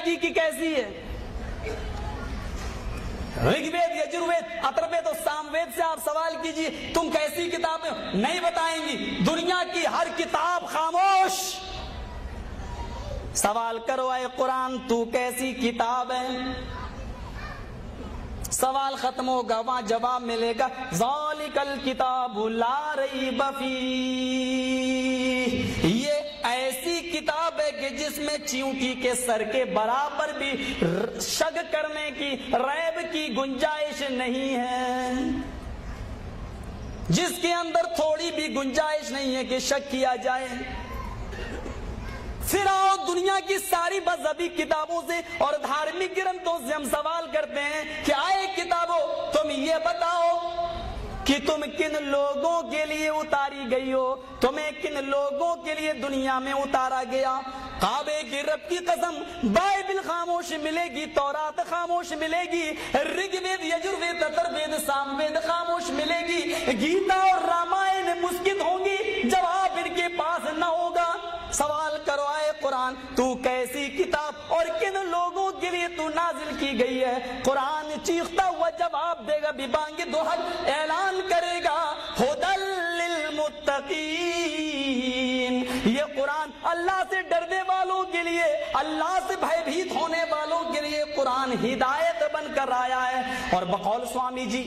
ادائیگی کی کیسی ہے؟ رگ وید، یجروید، اتروید اور ساموید سے آپ سوال کیجئے تم کیسی کتابیں نہیں بتائیں گی۔ دنیا کی ہر کتاب خاموش۔ سوال کرو اے قرآن تو کیسی کتاب ہے؟ سوال ختم ہوگا، وہاں جواب ملے گا ذالک الکتاب لا ریب فیہ، یہ ایسی کتاب ہے کہ جس میں چیونٹی کے سر کے برابر بھی شک کرنے کی، ریب کی گنجائش نہیں ہے، جس کے اندر تھوڑی بھی گنجائش نہیں ہے کہ شک کیا جائے۔ پھر آؤ دنیا کی ساری مذہبی کتابوں سے اور دھارمک گرنتھوں سے ہم سوال کرتے ہیں کہ آئے کتابوں تم یہ بتاؤ کہ تم کن لوگوں کے لیے اتاری گئی ہو، تمہیں کن لوگوں کے لیے دنیا میں اتارا گیا۔ کعبے کی رب کی قسم بائبل خاموش ملے گی، تورات خاموش ملے گی، رگ وید، یجروید، اتروید، ساموید خاموش ملے گی، گیتا اور رامائن مسکت ہوں گی، جواب ان کے پاس نہ ہوگا۔ سوال کرو اے قرآن تو کیسی کتاب اور کن لوگوں کے لیے تو نازل کی گئی ہے؟ قرآن چیختا ہوا جواب دے گا، ببانگ دوحق اعلان کرے گا ھدی للمتقین، یہ قرآن اللہ سے ڈرنے والوں کے لیے، اللہ سے بھیبھیت ہونے والوں کے لیے قرآن ہدایت بن کر آیا ہے۔ اور بقول سوامی جی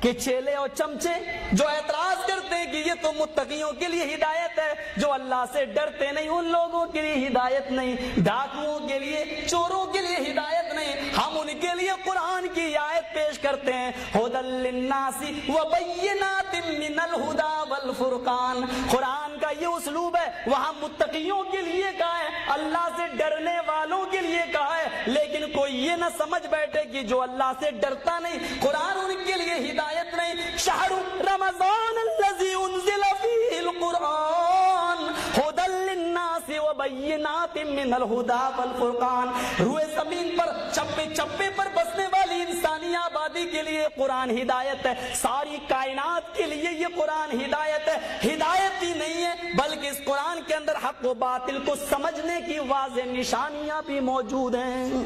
کہ چیلے اور چمچے جو اعتراض کرتے ہیں کہ یہ تو متقیوں کے لیے ہدایت ہے، جو اللہ سے ڈرتے نہیں ان لوگوں کے لیے ہدایت نہیں، ڈاکوؤں کے لیے، چوروں کے لیے ہدایت نہیں، ہم ان کے لیے قرآن کی آیت پیش کرتے ہیں ھدی للناس وبینات من الہدی والفرقان۔ قرآن کا یہ اسلوب ہے، وہاں متقیوں کے لیے کہا ہے، اللہ سے ڈرنے والوں کے لیے کہا ہے، لیکن کوئی یہ نہ سمجھ بیٹھے کہ جو اللہ سے ڈرتا نہیں قرآن ان کے لیے ہدایت نہیں۔ شہر رمضان الذی انزل فیہ القرآن ھدی للناس وبینات من الہدی والفرقان۔ روئے زمین پر چپے چپے پر بسنے والی انسانی آبادی کے لیے قرآن ہدایت ہے، ساری کائنات کے لیے یہ قرآن ہدایت ہے۔ ہدایت ہی نہیں ہے بلکہ اس قرآن کے اندر حق و باطل کو سمجھنے کی واضح نشانیاں بھی موجود ہیں۔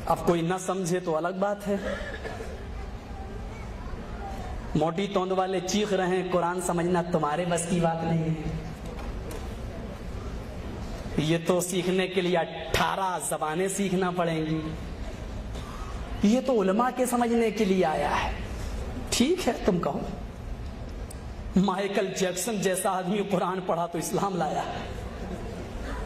اب کوئی نہ سمجھے تو الگ بات ہے، موٹی توند والے چیخ رہے ہیں قرآن سمجھنا تمہارے بس کی بات نہیں ہے، یہ تو سیکھنے کے لیے 18 زبانیں سیکھنا پڑیں گی، یہ تو علماء کے سمجھنے کے لیے آیا ہے۔ ٹھیک ہے تم کہو مائیکل جیکسن جیسا آدمی قرآن پڑھا تو اسلام لایا،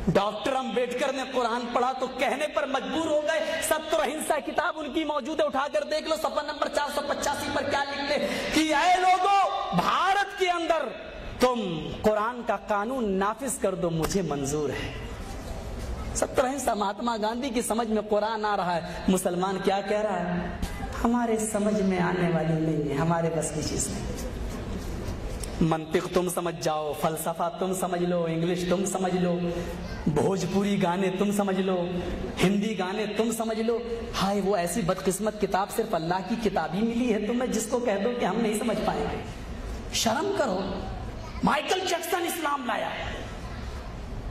ڈاکٹر امبیڈکر نے قرآن پڑھا تو کہنے پر مجبور ہو گئے۔ ستر اہنسا کتاب ان کی موجود ہے، اٹھا کر دیکھ لو، صفحہ نمبر 485 پر کیا لکھتے کہ اے لوگوں بھارت کے اندر تم قرآن کا قانون نافذ کر دو، مجھے منظور ہے۔ ستر اہنسا مہاتما گاندھی کی سمجھ میں قرآن آ رہا ہے، مسلمان کیا کہہ رہا ہے؟ ہمارے سمجھ میں آنے والی نہیں ہے، ہمارے بس کی چیز نہیں۔ منطق تم سمجھ جاؤ، فلسفہ تم سمجھ لو، انگلش تم سمجھ لو، بھوجپوری گانے تم سمجھ لو، ہندی گانے تم سمجھ لو، ہائے وہ ایسی بدقسمت کتاب صرف اللہ کی کتاب ہی ملی ہے تمہیں جس کو کہہ دو کہ ہم نہیں سمجھ پائیں گے۔ شرم کرو، مائیکل جیکسن اسلام لایا،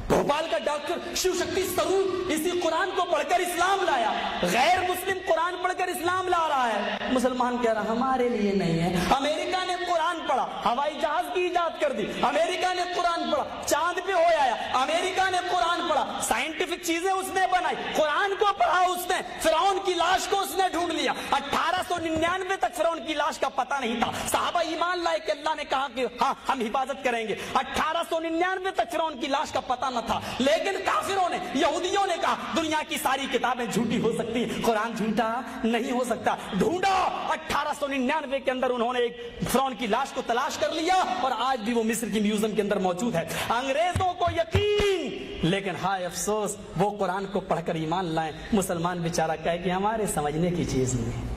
بھوپال کا ڈاکٹر شیو شکتی سرور اسی قرآن کو پڑھ کر اسلام لایا، غیر مسلم قرآن پڑھ کر اسلام لا رہا ہے، مسلمان کہہ رہا ہمارے لیے نہیں ہے۔ امریکہ نے قرآن پڑھا، ہوائی جہاز کی ایجاد کر دی، امریکہ نے قرآن پڑھا، چاند پہ ہو آیا، امریکہ نے قرآن پڑھا، سائنٹیفک چیزیں اس نے بنائی، قرآن کو پڑھا اس نے، فرعون کی لاش کو اس نے ڈھونڈ لیا، 1899 تک فرعون کی لاش کا پتہ نہیں تھا، صحابہ ایمان لائے کہ اللہ نے کہا کہ ہاں ہم حفاظت کریں گے، 1899 تک فرعون کی لاش کا پتہ نہ تھا، لیکن کافروں نے، یہودیوں نے کہا دنیا کی ساری کتابیں جھوٹی ہو سکتی ہیں، قرآن جھوٹا نہیں ہو سکتا، ڈھونڈا، 1899 کے اندر انہوں نے ایک فرعون کی لاش کو تلاش کر لیا اور آج بھی وہ مصر کی میوزیم کے اندر موجود ہے۔ انگریزوں کو یقین، لیکن ہائے افسوس وہ قرآن کو پڑھ کر ایمان لائیں، مسلمان بیچارہ کہے کہ ہمارے سمجھنے کی چیز نہیں،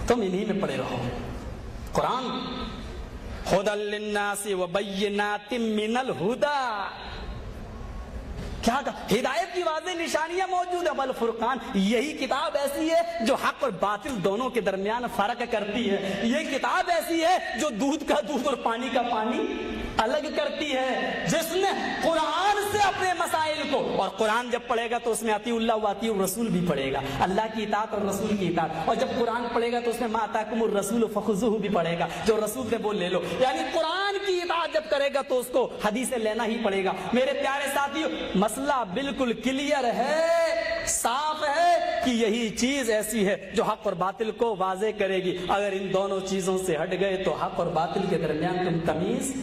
تم انہی میں پڑے رہو۔ قرآن ھدی للناس وبینات من الہدی، کیا کہا؟ ہدایت کی واضح نشانیاں موجود ہیں، والفرقان، یہی کتاب ایسی ہے جو حق اور باطل دونوں کے درمیان فرق کرتی ہے، یہ کتاب ایسی ہے جو دودھ کا دودھ اور پانی کا پانی الگ کرتی ہے، جس نے قرآن سے اپنے مسائل کو اور قرآن جب پڑھے گا تو اس میں اطیع اللہ و اطیع الرسول بھی پڑھے گا، اللہ کی اطاعت اور رسول کی اطاعت، اور جب قرآن پڑھے گا تو اس میں ما آتاکم الرسول فخذوہ بھی پڑھے گا، جو رسول نے وہ لے لو، یعنی قرآن کی اطاعت جب کرے گا تو اس کو حدیث لینا ہی پڑے گا۔ میرے پیارے ساتھیو، مسئلہ بالکل کلیئر ہے، صاف ہے کہ یہی چیز ایسی ہے جو حق اور باطل کو واضح کرے گی۔ اگر ان دونوں چیزوں سے ہٹ گئے تو حق اور باطل کے درمیان تم تمیز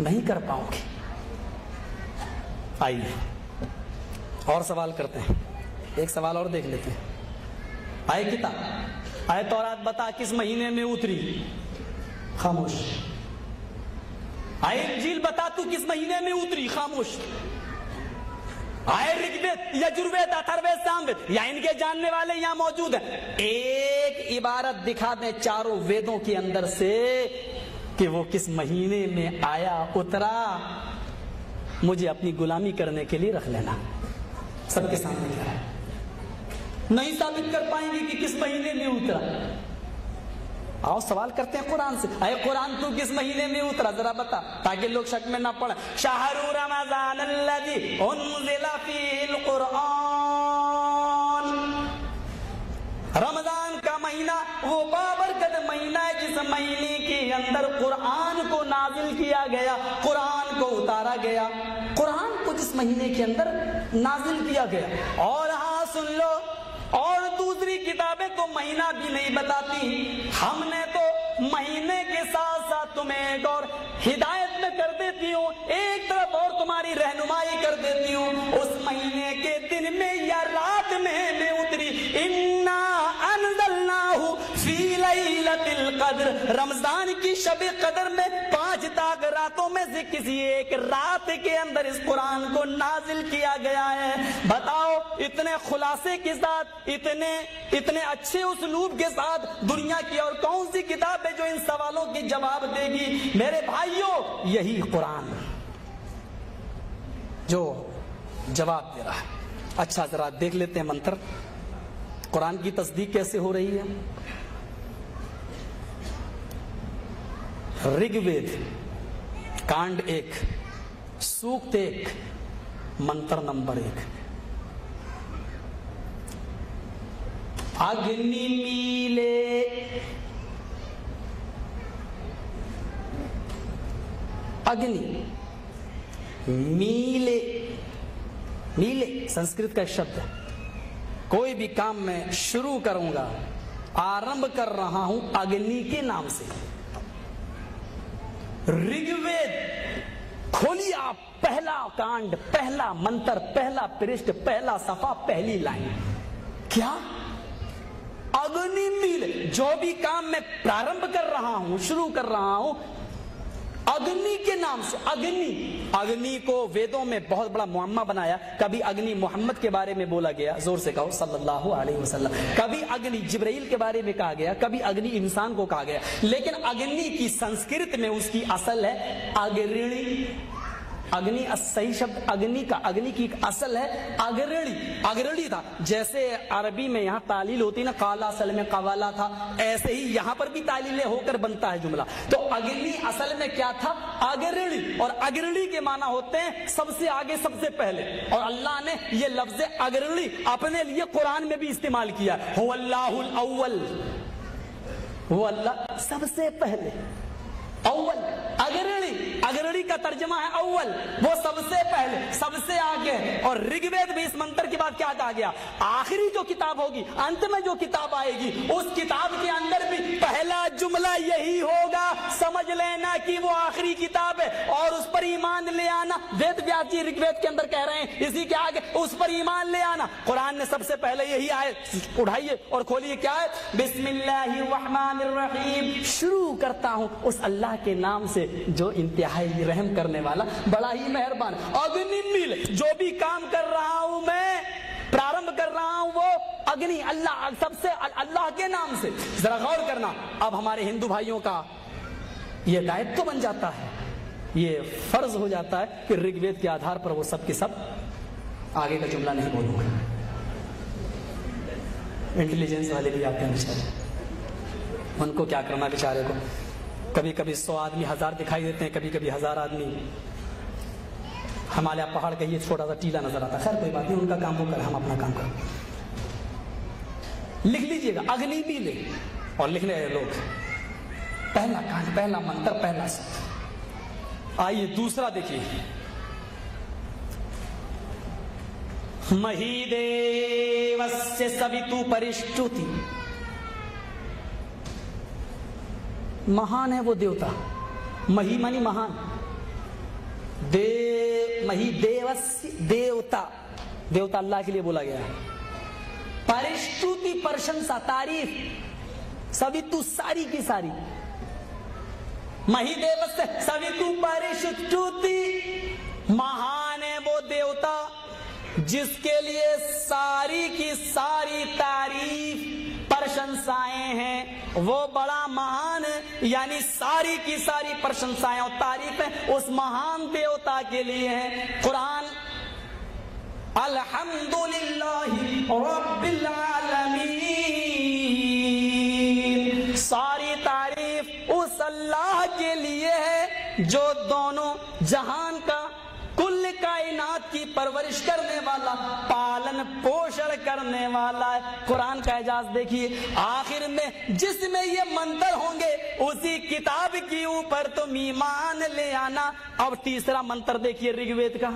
نہیں کر پاؤ گے۔ آئیے اور سوال کرتے ہیں، ایک سوال اور دیکھ لیتے ہیں۔ آئے کتاب، آئے تورات بتا کس مہینے میں اتری؟ خاموش۔ آئے انجیل بتا تو کس مہینے میں اتری؟ خاموش۔ آئے رگوید، یجروید، اتھروید، ساموید، یا ان کے جاننے والے یہاں موجود ہیں، ایک عبارت دکھا دیں چاروں ویدوں کے اندر سے کہ وہ کس مہینے میں آیا، اترا، مجھے اپنی غلامی کرنے کے لیے رکھ لینا۔ سب کے سامنے کیا ہے؟ نہیں ثابت کر پائیں گے کہ کس مہینے میں اترا۔ آؤ سوال کرتے ہیں قرآن سے، اے قرآن تو کس مہینے میں اترا ذرا بتا، تاکہ لوگ شک میں نہ پڑیں۔ شہر رمضان الذی انزل فیہ القرآن، رمضان کا مہینہ وہ بابرکت مہینہ ہے جس مہینے کے اندر قرآن کو نازل کیا گیا، قرآن کو اتارا گیا، قرآن کو جس مہینے کے اندر نازل کیا گیا۔ اور ہاں سن لو، اور دوسری کتابیں تو مہینہ بھی نہیں بتاتی، ہم نے تو مہینے کے ساتھ ساتھ تمہیں ایک اور ہدایت میں کر دیتی ہوں، ایک طرف اور تمہاری رہنمائی کر دیتی ہوں، اس مہینے کے دن میں یا رات میں اتری۔ انا انزلناہ فی لیلۃ القدر، رمضان کی شب قدر میں 5 تاک راتوں میں سے کسی ایک رات کے اندر اس قرآن کو نازل کیا گیا ہے۔ بتاؤ اتنے خلاصے کے ساتھ، اتنے اچھے اسلوب کے ساتھ دنیا کی اور کون سی کتاب ہے جو ان سوالوں کے جواب دے گی؟ میرے بھائیوں، یہی قرآن جو جواب دے رہا ہے۔ اچھا ذرا دیکھ لیتے ہیں منتر، قرآن کی تصدیق کیسے ہو رہی ہے۔ رگ وید کانڈ 1 سوکت 1 منتر نمبر 1۔ اگنی میلے اگنی میلے، میلے سنسکرت کا شبد ہے۔ کوئی بھی کام میں شروع کروں گا، آرمب کر رہا ہوں اگنی کے نام سے۔ رگ وید کھولیے آپ، پہلا کانڈ، پہلا منتر، پہلا پرشٹ، پہلا صفحہ، پہلی لائن، کیا؟ اگنی میل، جو بھی کام میں پرارمب کر رہا ہوں، شروع کر رہا ہوں، اگنی کے نام سے۔ اگنی کو ویدوں میں بہت بڑا معمہ بنایا، کبھی اگنی محمد کے بارے میں بولا گیا، زور سے کہو صلی اللہ علیہ وسلم، کبھی اگنی جبرائیل کے بارے میں کہا گیا، کبھی اگنی انسان کو کہا گیا، لیکن اگنی کی سنسکرت میں اس کی اصل ہے اگرڑی۔ اگنی صحیح شبد اگنی کا، اگنی کی اصل ہے اگرڑی، اگرڑی تھا۔ جیسے عربی میں یہاں تعلیل ہوتی نا، قالا اصل میں قوالا تھا، ایسے ہی یہاں پر بھی تعلیلیں ہو کر بنتا ہے جملہ۔ تو اگنی اصل میں کیا تھا؟ اگرڑی، اور اگرڑی کے معنی ہوتے ہیں سب سے آگے، سب سے پہلے، اور اللہ نے یہ لفظ اگرڑی اپنے لیے قرآن میں بھی استعمال کیا۔ هو اللہ الاول، وہ اللہ سب سے پہلے، اول۔ اگرڑی، اگرڑی کا ترجمہ ہے اول، وہ سب سے پہلے، سب سے آگے۔ اور رگ وید بھی اس منتر کے بعد کیا کہا گیا؟ آخری جو کتاب ہوگی، انت میں جو کتاب آئے گی، اس کتاب کے اندر بھی پہلا جملہ یہی ہوگا، سمجھ لینا کہ وہ آخری کتاب ہے اور اس پر ایمان لے آنا۔ وید ویاس جی رگ وید کے اندر کہہ رہے ہیں اسی کے آگے اس پر ایمان لے آنا۔ قرآن نے سب سے پہلے یہی آئے، اٹھائیے اور کھولیے، کیا ہے؟ بسم اللہ الرحمن الرحیم، شروع کرتا ہوں اس اللہ کے نام سے جو انتہائی رحم کرنے والا، بڑا ہی مہربان۔ اگنی میل، جو بھی کام کر رہا ہوں میں، پرارمب کر رہا ہوں، وہ اگنی، اللہ، سب سے اللہ کے نام سے۔ ذرا غور کرنا، اب ہمارے ہندو بھائیوں کا یہ دائتو بن جاتا ہے، یہ فرض ہو جاتا ہے کہ رگ وید کے آدھار پر وہ سب کے سب، آگے کا جملہ نہیں بولوں گا، انٹیلیجنس والے بھی آتے ہیں بیچارے، ان کو کیا کرنا بیچارے کو، کبھی کبھی 100 آدمی 1000 دکھائی دیتے ہیں، کبھی کبھی 1000 آدمی ہمالیہ پہاڑ کا یہ چھوٹا سا ٹیلا نظر آتا ہے. خیر کوئی بات نہیں, ان کا کام وہ کرے, ہم اپنا کام کریں. لکھ لیجئے گا اگنی میلے, اور لکھنے رہے لوگ. پہلا کانڈ, پہلا منتر, پہلا سب. آئیے دوسرا دیکھیے. مہی دیوسیہ سویتو پرشٹوتی. مہان ہے وہ دیوتا. مہی مانی مہان, مہی دیوسیہ دیوتا, دیوتا اللہ کے لیے بولا گیا ہے. پرشٹوتی پرشنسا, تعریف. سویتو ساری کی ساری. مہی دیوسیہ سویتو پرشٹوتی, مہان ہے وہ دیوتا جس کے لیے ساری کی ساری تعریف پرشنسائیں ہیں. وہ بڑا مہان ہے, یعنی ساری کی ساری پرشنسائیں اور تعریفیں اس مہان دیوتا کے لیے ہیں. قرآن الحمدللہ رب العالمین, ساری تعریف اس اللہ کے لیے ہے جو دونوں جہان کا, کل کائنات کی پرورش کرنے والا, پالن پوشن کرنے والا ہے. قرآن کا اعجاز دیکھیے, آخر میں جس میں یہ منتر ہوں گے اسی کتاب کے اوپر تم ایمان لے آنا. اب تیسرا منتر دیکھیے رگ وید کا.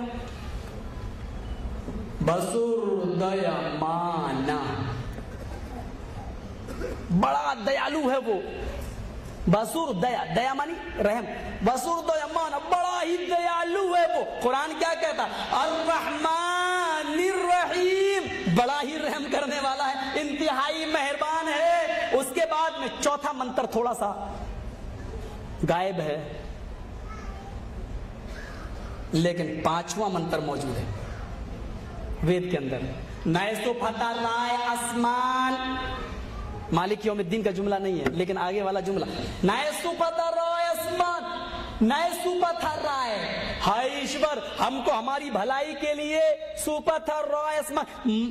بسردیا مانا, بڑا دیالو ہے وہ. بسور دیا, دیا مانی رحم. بسور دیا مانا, بڑا ہی دیالو ہے وہ. قرآن کیا کہتا؟ الرحمن الرحیم, بڑا ہی رحم کرنے والا ہے, انتہائی مہربان ہے. اس کے بعد میں چوتھا منتر تھوڑا سا غائب ہے, لیکن پانچواں منتر موجود ہے وید کے اندر. نیسو پھتا رائے آسمان, مالک یوم الدین کا جملہ نہیں ہے, لیکن آگے والا جملہ نیسو پھتا رائے آسمان, نیسو پتھر رائے, ہائے ایشور ہم کو ہماری بھلائی کے لیے سوپتھر رائے آسمان,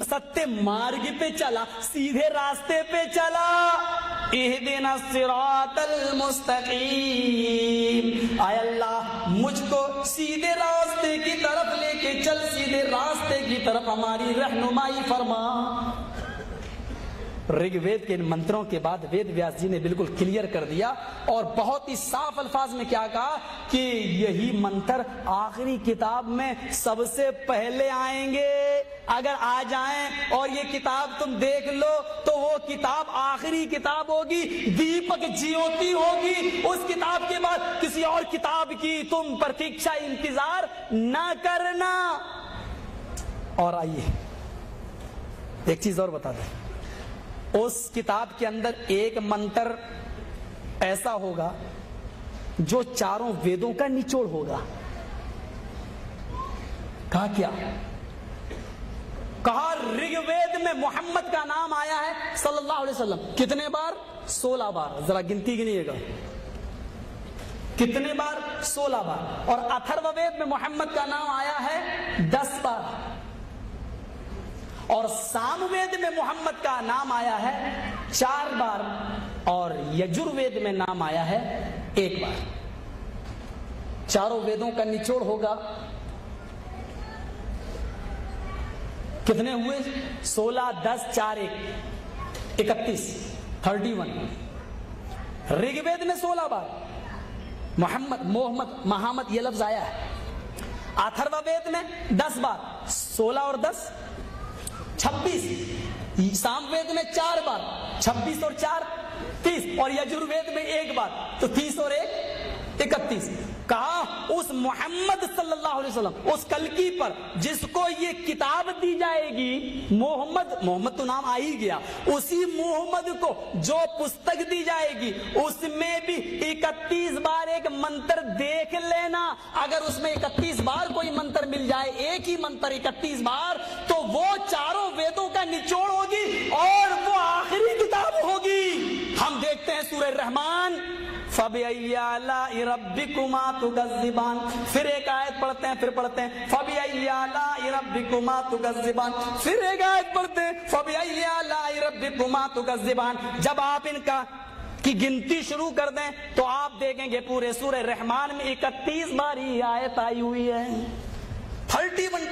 ستیہ مارگ پہ چلا, سیدھے راستے پہ چلا. اہدنا الصراط المستقیم, اے اللہ مجھ کو سیدھے راستے کی طرف لے کے چل, سیدھے راستے کی طرف ہماری رہنمائی فرما. رگ وید کے ان منتروں کے بعد وید ویاس جی نے بالکل کلیئر کر دیا اور بہت ہی صاف الفاظ میں کیا کہا کہ یہی منتر آخری کتاب میں سب سے پہلے آئیں گے. اگر آ جائیں اور یہ کتاب تم دیکھ لو تو وہ کتاب آخری کتاب ہوگی, دیپک جیوتی ہوگی. اس کتاب کے بعد کسی اور کتاب کی تم پرتیکشا انتظار نہ کرنا. اور آئیے ایک چیز اور بتا دیں, اس کتاب کے اندر ایک منتر ایسا ہوگا جو چاروں ویدوں کا نچوڑ ہوگا. کہا کیا؟ کہا رگ وید میں محمد کا نام آیا ہے صلی اللہ علیہ وسلم. کتنے بار؟ 16 بار. ذرا گنتی گنیے گا کتنے بار؟ 16 بار. اور اتھرو وید میں محمد کا نام آیا ہے 10 بار. اور سام وید میں محمد کا نام آیا ہے 4 بار. اور یجر وید میں نام آیا ہے 1 بار. چاروں ویدوں کا نچوڑ ہوگا. کتنے ہوئے؟ 16 10 4 1 31 31. رگ وید میں 16 بار محمد محمد یہ لفظ آیا ہے. اتھرو وید میں 10 بار, 16 اور 10 26. سام وید میں 4 بار, 26 اور 4 30. اور یجر وید میں 1 بار, تو 30 اور 1 31. کہا اس محمد صلی اللہ علیہ وسلم, اس کلکی پر جس کو یہ کتاب دی جائے گی, محمد تو نام آ ہی گیا, اسی محمد کو جو پستک دی جائے گی اس میں بھی 31 بار ایک منتر دیکھ لینا. اگر اس میں 31 بار کوئی منتر مل جائے, ایک ہی منتر 31 بار, تو وہ چاروں ویدوں کا نچوڑ ہوگی اور وہ آخری کتاب ہوگی. ہم دیکھتے ہیں سورہ رحمان, فَبِأَيِّ آلَاءِ رَبِّكُمَا تُكَذِّبَانِ. پھر ایک آیت پڑھتے ہیں, پھر پڑھتے ہیں فَبِأَيِّ آلَاءِ رَبِّكُمَا تُكَذِّبَانِ. پھر ایک آیت پڑھتے ہیں فَبِأَيِّ آلَاءِ رَبِّكُمَا تُكَذِّبَانِ. جب آپ ان کی گنتی شروع کر دیں تو آپ دیکھیں گے پورے سورہ رحمان میں 31 بار ہی آیت آئی ہوئی ہے.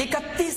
31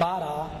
12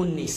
19।